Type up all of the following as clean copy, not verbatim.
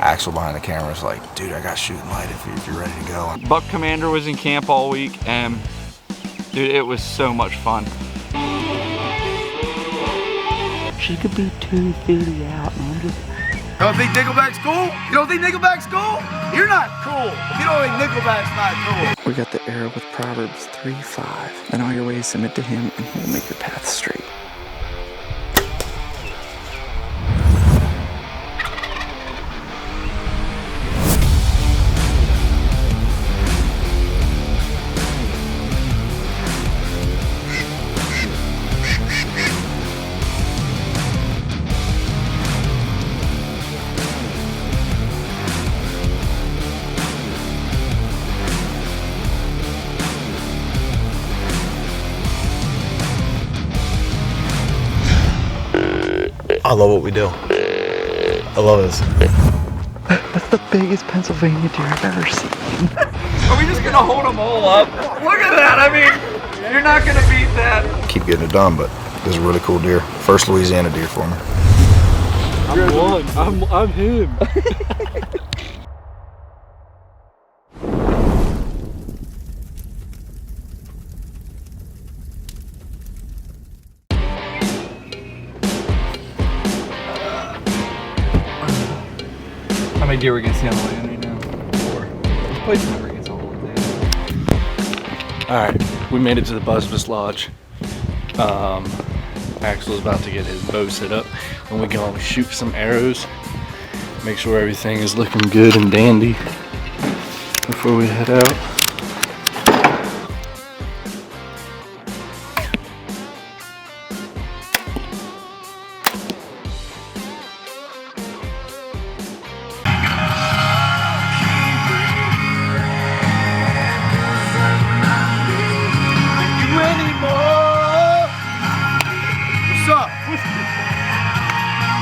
Axel behind the camera is like, dude, I got shooting light if you're ready to go. Buck Commander was in camp all week, and dude, it was so much fun. She could be 250 out, man. You don't think Nickelback's cool? You don't think Nickelback's cool? You're not cool. If you don't think Nickelback's not cool. We got the arrow with Proverbs 3:5. In all your ways submit to him, and he will make your path straight. I love what we do. I love this. That's the biggest Pennsylvania deer I've ever seen. Are we just gonna hold them all up? Look at that, I mean, you're not gonna beat that. Keep getting it done, but this is a really cool deer. First Louisiana deer for me. I'm one. I'm him. How many deer we gonna see on the way in right now? 4. This place never gets all worth it. Alright, we made it to the Buzzbus Lodge. Axel's about to get his bow set up. When we go and shoot some arrows, make sure everything is looking good and dandy before we head out.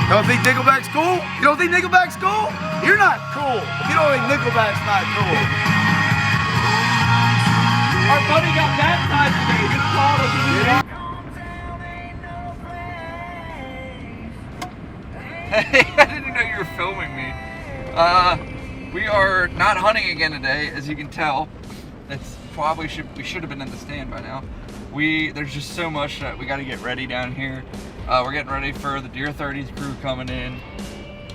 You don't think Nickelback's cool? You don't think Nickelback's cool? You're not cool. If you don't think Nickelback's not cool. Our buddy got baptized today. He called us. Hey, I didn't know you were filming me. We are not hunting again today, as you can tell. It's probably we should have been in the stand by now. There's just so much that we got to get ready down here. We're getting ready for the Deer 30s crew coming in.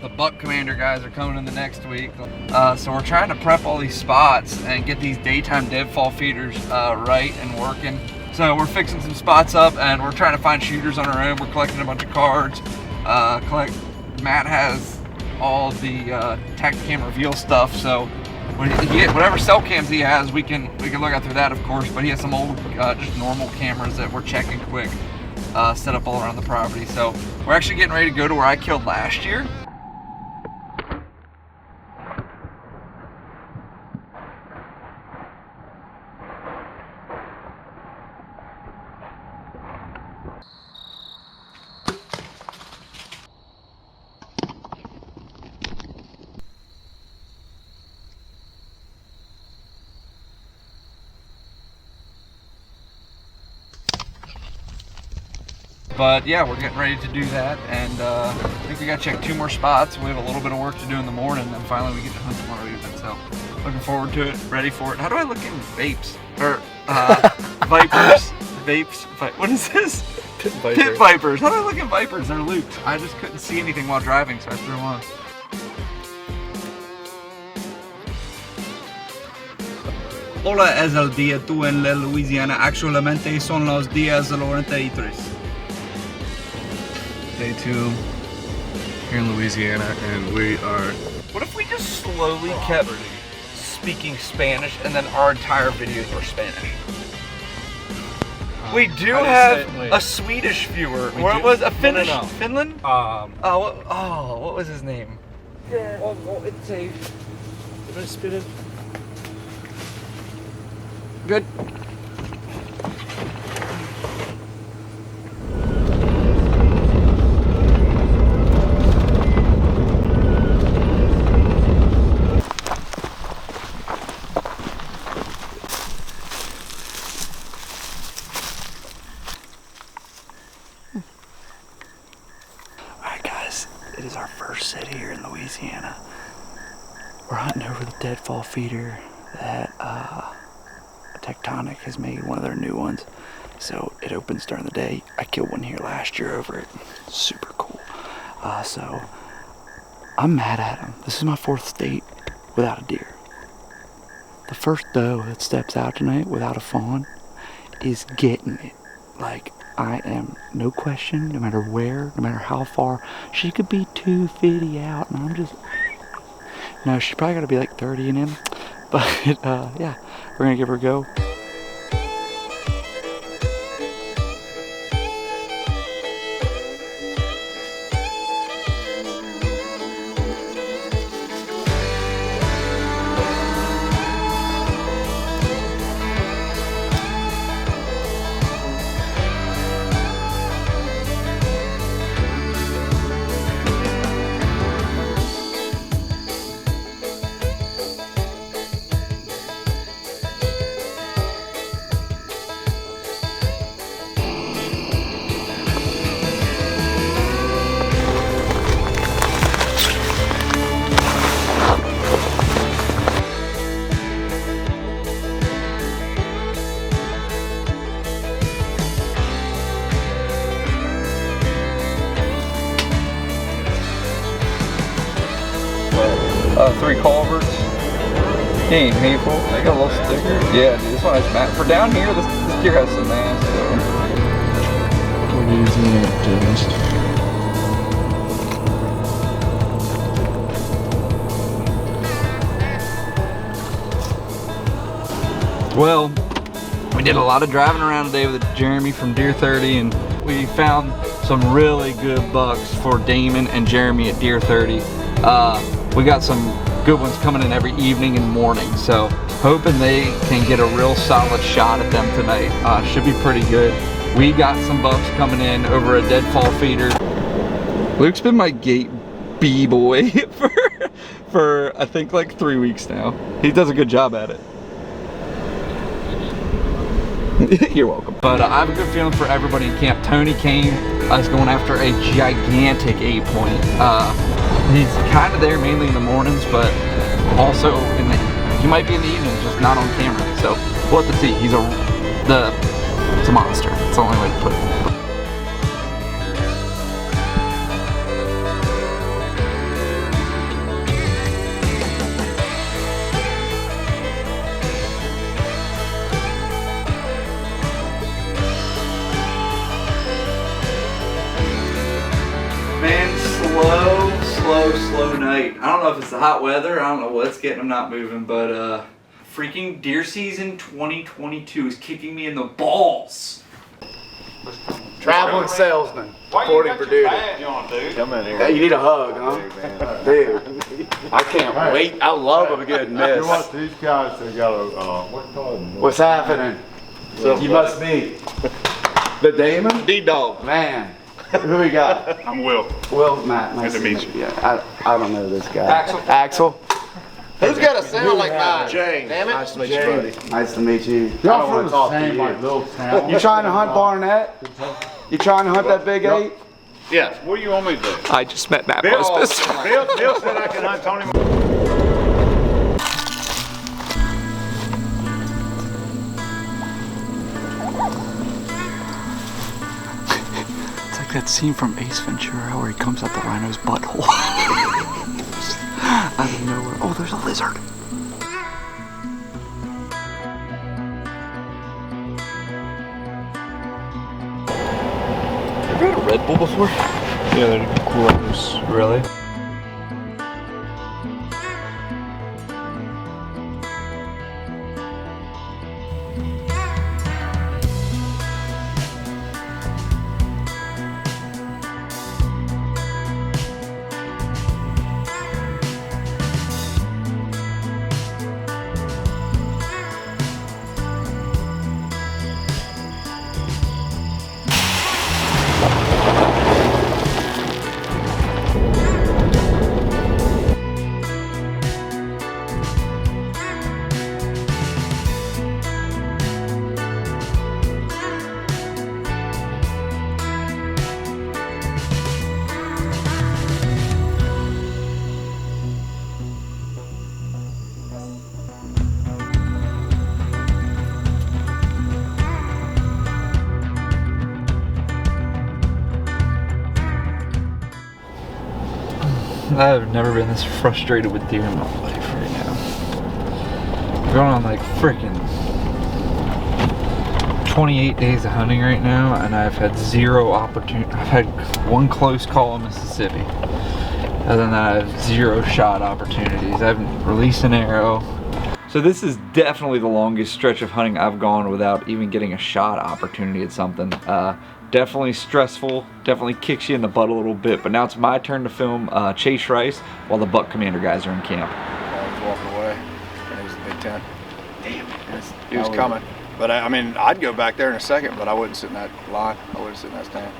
The Buck Commander guys are coming in the next week. So we're trying to prep all these spots and get these daytime deadfall feeders right and working. So we're fixing some spots up and we're trying to find shooters on our own. We're collecting a bunch of cards. Matt has all the Tacticam reveal stuff. So whatever cell cams he has, we can look out through that, of course. But he has some old, just normal cameras that we're checking quick. Set up all around the property. So we're actually getting ready to go to where I killed last year. But yeah, we're getting ready to do that, and I think we got to check 2 more spots. We have a little bit of work to do in the morning, and then finally we get to hunt tomorrow evening. So looking forward to it, ready for it. How do I look in vapes? Or vipers? Vapes? What is this? Pit vipers. How do I look in vipers? They're loops. I just couldn't see anything while driving, so I threw them on. Hola es el día tú en la Louisiana. Actualmente son los días 93. Day 2 here in Louisiana, and we are... What if we just slowly kept speaking Spanish and then our entire videos were Spanish? We do have a Swedish viewer. What was a Finnish? No. Finland? What was his name? Yeah. It's a... Did I spit it? Good. Alright guys, it is our first sit here in Louisiana. We're hunting over the deadfall feeder that Tectonic has made, one of their new ones. So it opens during the day. I killed one here last year over it. Super cool. So I'm mad at him. This is my 4th state without a deer. The first doe that steps out tonight without a fawn is getting it. Like, I am, no question, no matter where, no matter how far. She could be 250 out, and I'm just... No, she's probably got to be like 30 in him. But, yeah, we're going to give her a go. Three culverts. He ain't hateful. They got a little sticker. Yeah, dude, this one has matte. For down here, this deer has some mass. We're using it just. Well, we did a lot of driving around today with Jeremy from Deer 30, and we found some really good bucks for Damon and Jeremy at Deer 30. We got some good ones coming in every evening and morning, so hoping they can get a real solid shot at them tonight. Should be pretty good. We got some bucks coming in over a deadfall feeder. Luke's been my gate b-boy for I think like 3 weeks now. He does a good job at it. You're welcome. But I have a good feeling for everybody in camp. Tony came, is going after a gigantic 8-point. He's kind of there mainly in the mornings, but also he might be in the evenings, just not on camera. So we'll have to see. It's a monster. It's the only way to put it. Man, slow night. I don't know if it's the hot weather, I don't know what's getting them not moving, but freaking deer season 2022 is kicking me in the balls. Traveling salesman, according for duty. Come in here. Hey, you need a hug, huh? Dude, I can't wait. I love a good miss. You watch these guys, they got a, what you call it? What's happening? You must be the Damon? D-Dog. Man, who we got? I'm Will. Will, Matt. Nice to meet you. Yeah, I don't know this guy. Axel. Axel? Who's got a sound like mine? Jane. Damn it. Nice to meet you, buddy. Nice to meet you. Y'all from the same like little town? You trying to hunt Barnett? You trying to hunt that big 8? Yes. What do you want me to do? I just met Matt Bill Pospis. said I can hunt Tony. It's like that scene from Ace Ventura where he comes out the rhino's butthole. Out of nowhere. Oh, there's a lizard. Have you had a Red Bull before? Yeah, they're gross. Really? I've never been this frustrated with deer in my life right now. We're going on like freaking 28 days of hunting right now, and I've had zero opportunity. I've had one close call in Mississippi. Other than that, I have zero shot opportunities. I haven't released an arrow. So this is definitely the longest stretch of hunting I've gone without even getting a shot opportunity at something. Definitely stressful, definitely kicks you in the butt a little bit, but now it's my turn to film Chase Rice while the buck commander guys are in camp. I was walking away, and it was a big tent. Damn. He was coming. But I mean, I'd go back there in a second, but I wouldn't sit in that line. I wouldn't sit in that stand.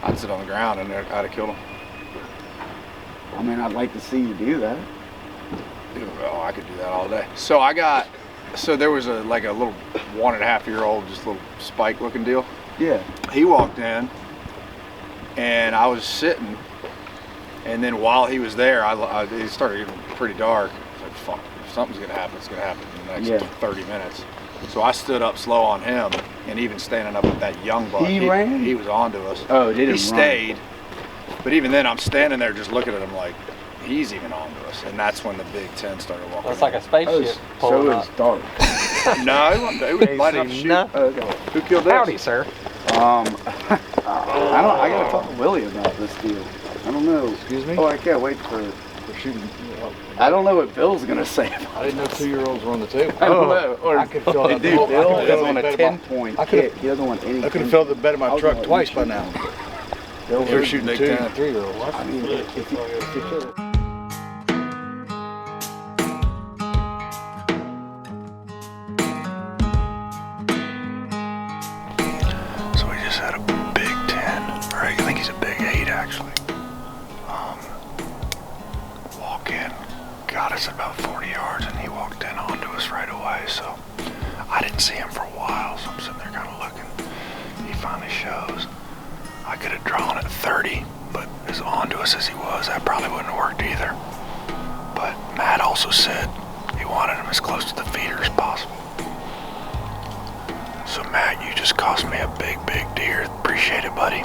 I'd sit on the ground and I'd have killed him. I mean, I'd like to see you do that. Dude, oh, I could do that all day. So there was a little 1.5-year-old, just little spike looking deal. Yeah. He walked in and I was sitting, and then while he was there, it started getting pretty dark. I was like, fuck, if something's gonna happen, it's gonna happen in the next 30 minutes. So I stood up slow on him, and even standing up with that young buck, He ran? He was onto us. Oh, did he stayed. But even then, I'm standing there just looking at him like, he's even onto us. And that's when the big 10 started walking. It's like a spaceship. So it's dark. No, it was light enough to shoot. Okay. Who killed this? Howdy, sir. I gotta talk to Willie about this deal. I don't know. Excuse me? Oh, I can't wait for shooting. I don't know what Bill's gonna say. I didn't know 2-year-olds were on the table. I don't know. Or, I could feel that. Dude, Bill is on a bet 10-point hit. He doesn't want any. I could have filled the bed of my truck twice by now. They're shooting 2 and 3-year-olds. I mean, if you kill it. So we just had a big 10, or I think he's a big 8 actually. Walk in, got us at about 40 yards, and he walked in onto us right away. So I didn't see him for a while, so I'm sitting there kind of looking. He finally shows. I could have drawn at 30, but as onto us as he was, that probably wouldn't have worked either. But Matt also said he wanted him as close to the feeder as possible. So Matt, you just cost me a big, big deer. Appreciate it, buddy.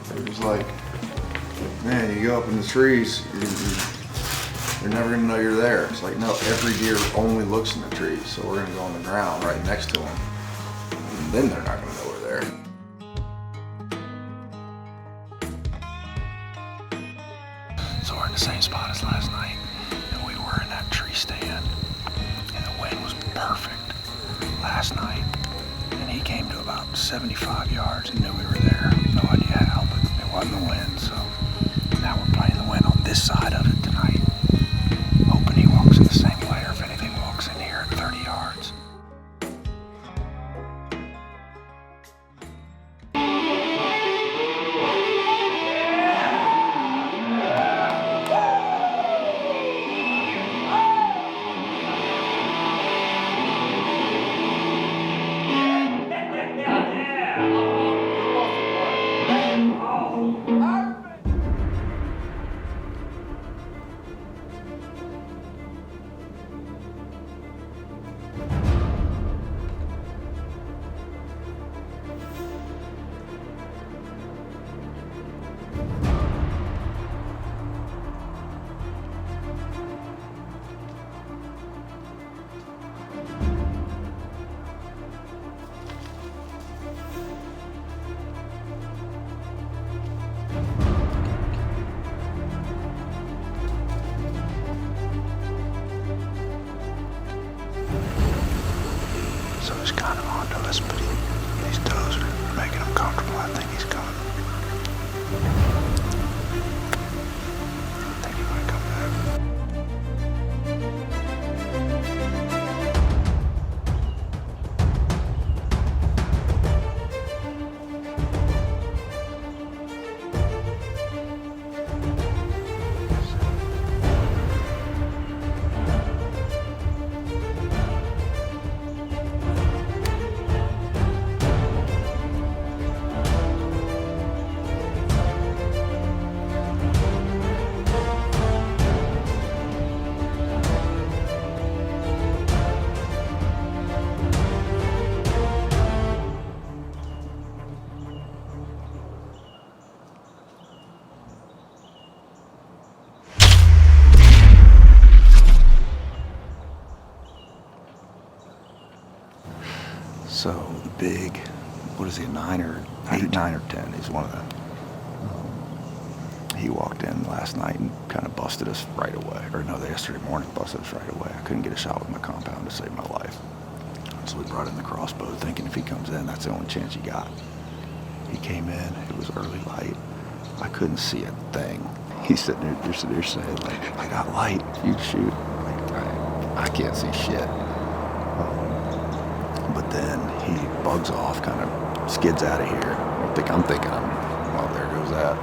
It was like, man, you go up in the trees, you're never gonna know you're there. It's like, no, every deer only looks in the trees, so we're gonna go on the ground right next to them, and then they're not gonna know we're there. So we're in the same spot as last night, and we were in that tree stand, and the wind was perfect last night, and he came to about 75 yards and knew we were there. No idea how, but it wasn't the wind, so now we're playing the wind on this side of it tonight, hoping he walks in the same way, or if anything walks in here at 30 yards. So the big, what is he, 9 or 8, 9 or 10? He's one of them. He walked in last night and kind of busted us right away. Or no, yesterday morning busted us right away. I couldn't get a shot with my compound to save my life. So we brought in the crossbow, thinking if he comes in, that's the only chance he got. He came in, it was early light. I couldn't see a thing. He's sitting there saying, like, I got light, you shoot. Like, I can't see shit. But then he bugs off, kind of skids out of here. I'm thinking, well, there goes that.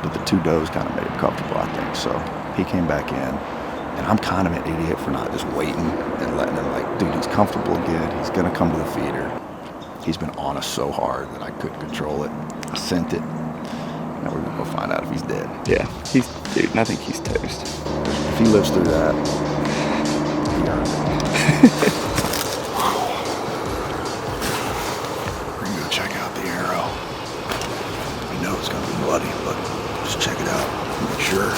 But the 2 does kind of made him comfortable, I think. So he came back in, and I'm kind of an idiot for not just waiting and letting him, like, dude, he's comfortable again. He's gonna come to the feeder. He's been on us so hard that I couldn't control it. I sent it. Now we're gonna go find out if he's dead. Yeah, dude, I think he's toast. If he lives through that, he earned it. We're gonna go check out the arrow. We know it's gonna be bloody, but just check it out. Make sure.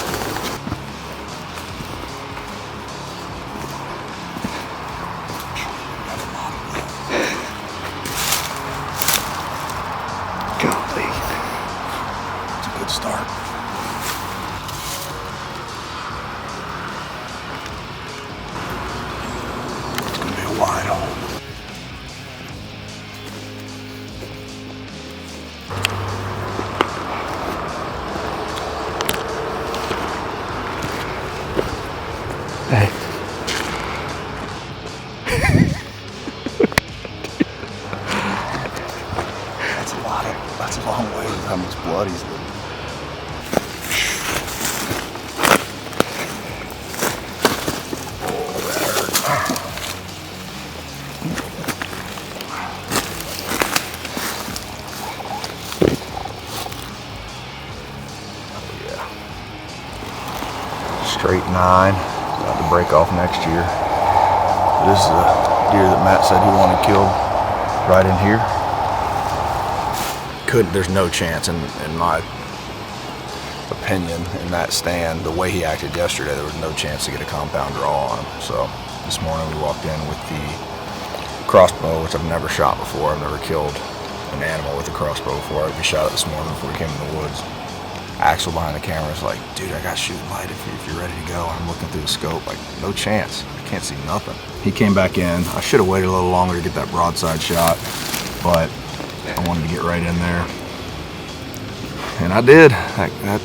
Golly. It's a good start. It's gonna be a wide hole. Hey. That's a long way with how much blood he's leaving. Oh, that hurt. Yeah. Straight 9. About to break off next year. This is a deer that Matt said he wanted killed right in here. There's no chance in my opinion in that stand. The way he acted yesterday, there was no chance to get a compound draw on him. So this morning we walked in with the crossbow, which I've never shot before. I've never killed an animal with a crossbow before. We shot it this morning before we came in the woods. Axel behind the camera is like, dude, I got shooting light if you're ready to go. I'm looking through the scope, like, no chance. I can't see nothing. He came back in. I should have waited a little longer to get that broadside shot, but I wanted to get right in there. And I did. That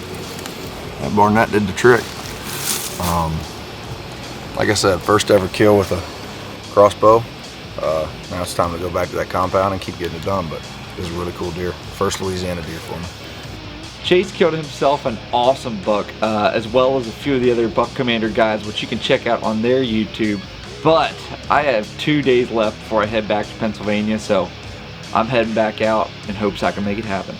Barnett did the trick. Like I said, first ever kill with a crossbow. Now it's time to go back to that compound and keep getting it done, but it was a really cool deer. First Louisiana deer for me. Chase killed himself an awesome buck, as well as a few of the other Buck Commander guys, which you can check out on their YouTube. But I have 2 days left before I head back to Pennsylvania, so I'm heading back out in hopes I can make it happen.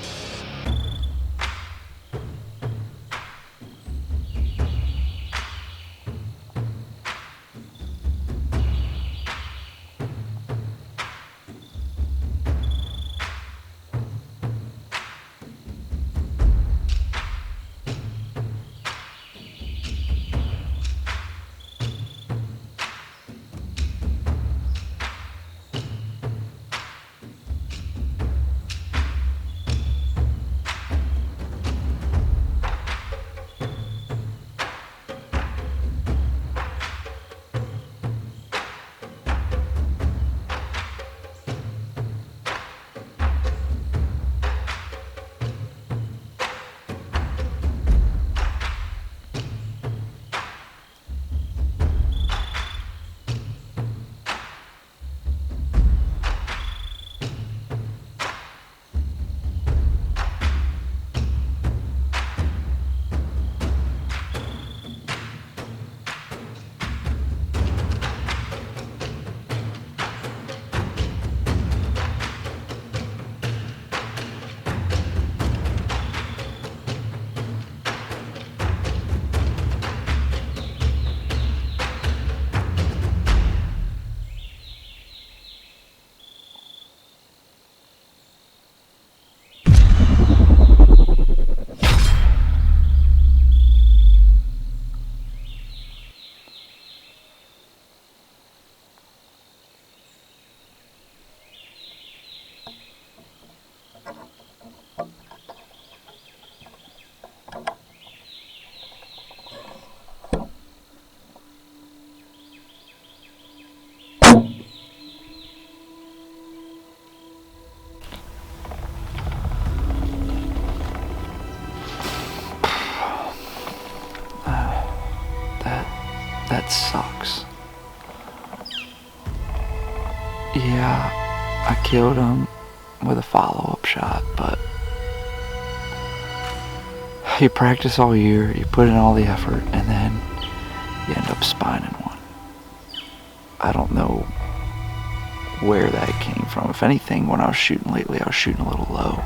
That sucks. Yeah, I killed him with a follow-up shot, but you practice all year, you put in all the effort, and then you end up spining one. I don't know where that came from. If anything, when I was shooting lately, I was shooting a little low.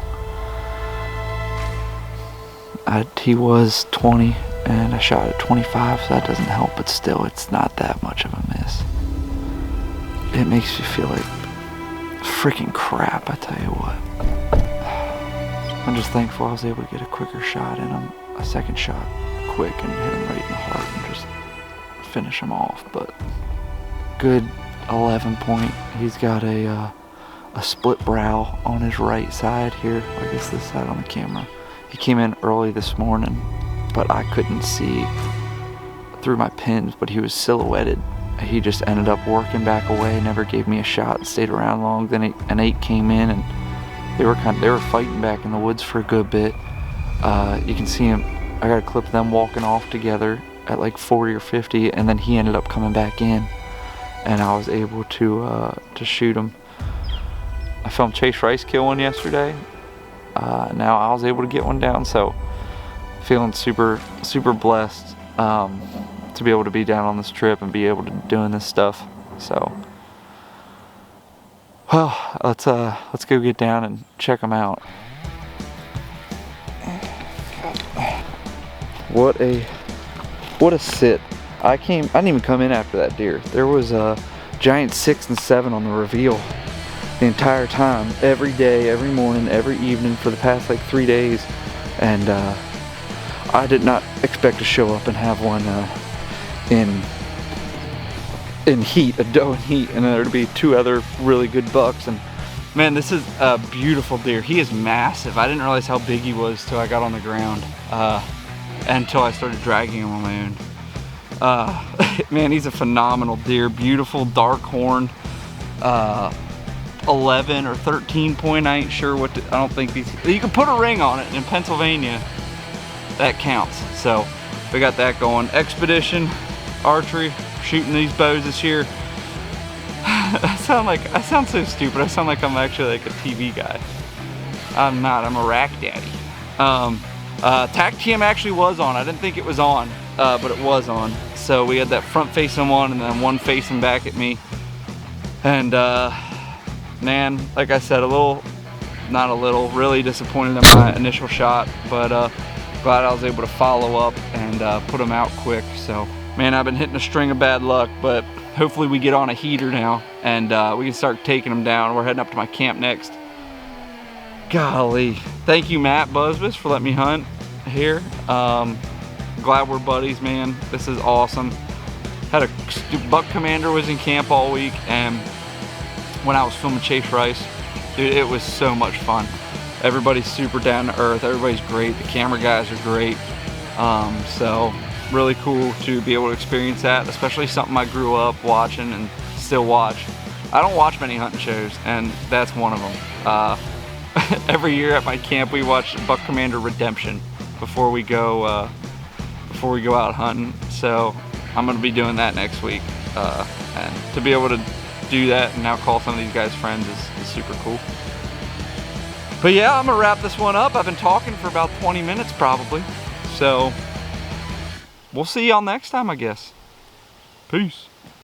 He was 20 and I shot at 25, so that doesn't help, but still, it's not that much of a miss. It makes you feel like freaking crap, I tell you what. I'm just thankful I was able to get a quicker shot in him, a second shot quick, and hit him right in the heart and just finish him off. But good 11 point. He's got a split brow on his right side here. I guess this side on the camera. He came in early this morning, but I couldn't see through my pins, but he was silhouetted. He just ended up working back away, never gave me a shot, and stayed around long. Then an 8 came in, and they were fighting back in the woods for a good bit. You can see him. I got a clip of them walking off together at like 40 or 50, and then he ended up coming back in, and I was able to shoot him. I filmed Chase Rice kill one yesterday. Now I was able to get one down, so feeling super blessed to be able to be down on this trip and be able to doing this stuff. So, well, let's go get down and check them out. What a sit! I didn't even come in after that deer. There was a giant 6 and 7 on the reveal the entire time, every day, every morning, every evening for the past like 3 days, and I did not expect to show up and have one in heat, a doe in heat, and there to be 2 other really good bucks. And man, this is a beautiful deer. He is massive. I didn't realize how big he was till I got on the ground, until I started dragging him on my own. Man, he's a phenomenal deer. Beautiful dark horn. 11 or 13 point, I ain't sure what I don't think these, you can put a ring on it, and in Pennsylvania that counts. So we got that going. Expedition archery, shooting these bows this year. I sound so stupid. I sound like I'm actually like a TV guy. I'm not. I'm a rack daddy. Tac cam actually was on. I didn't think it was on, but it was on. So we had that front facing one and then one facing back at me. And man, like I said, really disappointed in my initial shot, but glad I was able to follow up and put them out quick. So man, I've been hitting a string of bad luck, but hopefully we get on a heater now and we can start taking them down. We're heading up to my camp next. Golly, thank you Matt Busbus for letting me hunt here. Glad we're buddies, man. This is awesome. Had a buck commander was in camp all week, and when I was filming Chase Rice, dude, it was so much fun. Everybody's super down to earth. Everybody's great. The camera guys are great. So really cool to be able to experience that, especially something I grew up watching and still watch. I don't watch many hunting shows, and that's one of them. Every year at my camp, we watch Buck Commander Redemption before we go out hunting. So I'm gonna be doing that next week, and to be able to do that and now call some of these guys friends is super cool. But yeah, I'm gonna wrap this one up. I've been talking for about 20 minutes probably. So we'll see y'all next time, I guess. Peace.